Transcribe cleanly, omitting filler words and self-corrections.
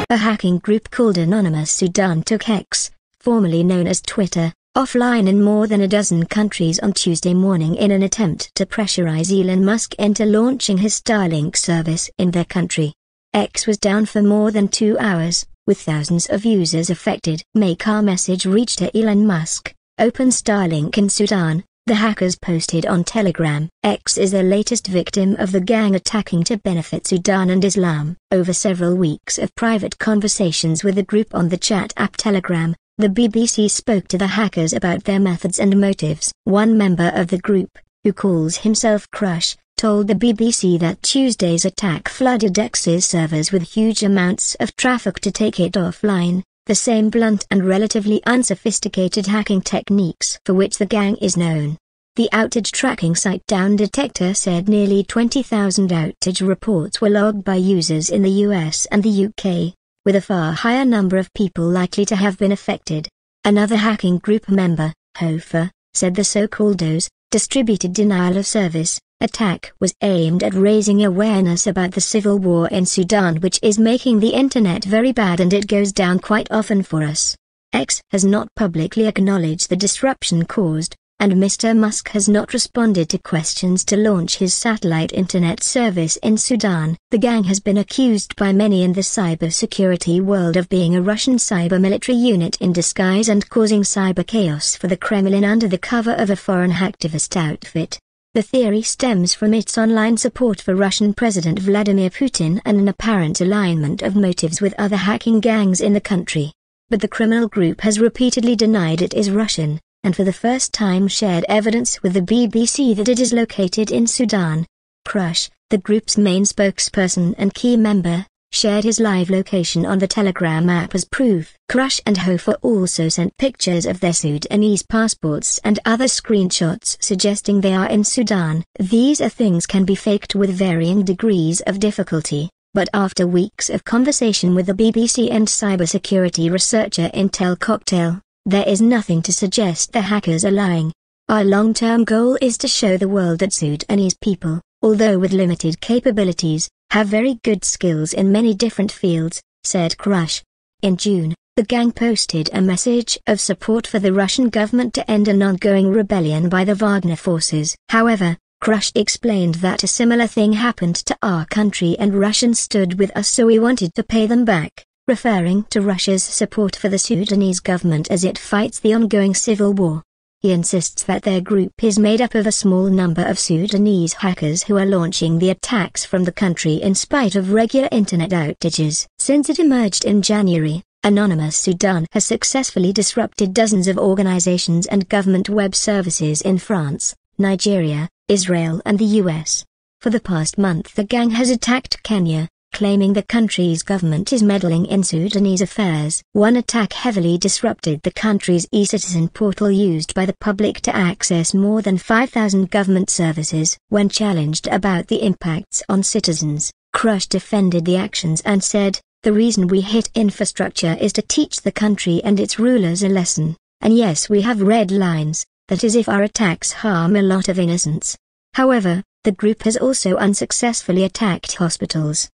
A hacking group called Anonymous Sudan took X, formerly known as Twitter, offline in more than a dozen countries on Tuesday morning in an attempt to pressurize Elon Musk into launching his Starlink service in their country. X was down for more than 2 hours, with thousands of users affected. Make our message reach to Elon Musk. Open Starlink in Sudan, the hackers posted on Telegram. X is the latest victim of the gang attacking to benefit Sudan and Islam. Over several weeks of private conversations with the group on the chat app Telegram, the BBC spoke to the hackers about their methods and motives. One member of the group, who calls himself Crush, told the BBC that Tuesday's attack flooded X's servers with huge amounts of traffic to take it offline, the same blunt and relatively unsophisticated hacking techniques for which the gang is known. The outage tracking site Downdetector said nearly 20,000 outage reports were logged by users in the US and the UK, with a far higher number of people likely to have been affected. Another hacking group member, Hofa, said the so-called DDoS, distributed denial of service, attack was aimed at raising awareness about the civil war in Sudan, which is making the internet very bad and it goes down quite often for us. X has not publicly acknowledged the disruption caused, and Mr Musk has not responded to questions to launch his satellite internet service in Sudan. The gang has been accused by many in the cybersecurity world of being a Russian cyber military unit in disguise and causing cyber chaos for the Kremlin under the cover of a foreign hacktivist outfit. The theory stems from its online support for Russian President Vladimir Putin and an apparent alignment of motives with other hacking gangs in the country. But the criminal group has repeatedly denied it is Russian, and for the first time shared evidence with the BBC that it is located in Sudan. Crush, the group's main spokesperson and key member, shared his live location on the Telegram app as proof. Crush and Hofa also sent pictures of their Sudanese passports and other screenshots suggesting they are in Sudan. These things can be faked with varying degrees of difficulty, but after weeks of conversation with the BBC and cybersecurity researcher Intel Cocktail, there is nothing to suggest the hackers are lying. Our long-term goal is to show the world that Sudanese people, although with limited capabilities, have very good skills in many different fields, said Crush. In June, the gang posted a message of support for the Russian government to end an ongoing rebellion by the Wagner forces. However, Crush explained that a similar thing happened to our country and Russians stood with us, so we wanted to pay them back, referring to Russia's support for the Sudanese government as it fights the ongoing civil war. He insists that their group is made up of a small number of Sudanese hackers who are launching the attacks from the country in spite of regular internet outages. Since it emerged in January, Anonymous Sudan has successfully disrupted dozens of organizations and government web services in France, Nigeria, Israel and the US. For the past month the gang has attacked Kenya, claiming the country's government is meddling in Sudanese affairs. One attack heavily disrupted the country's e-citizen portal used by the public to access more than 5,000 government services. When challenged about the impacts on citizens, Crush defended the actions and said, "The reason we hit infrastructure is to teach the country and its rulers a lesson, and yes, we have red lines, that is if our attacks harm a lot of innocents." However, the group has also unsuccessfully attacked hospitals,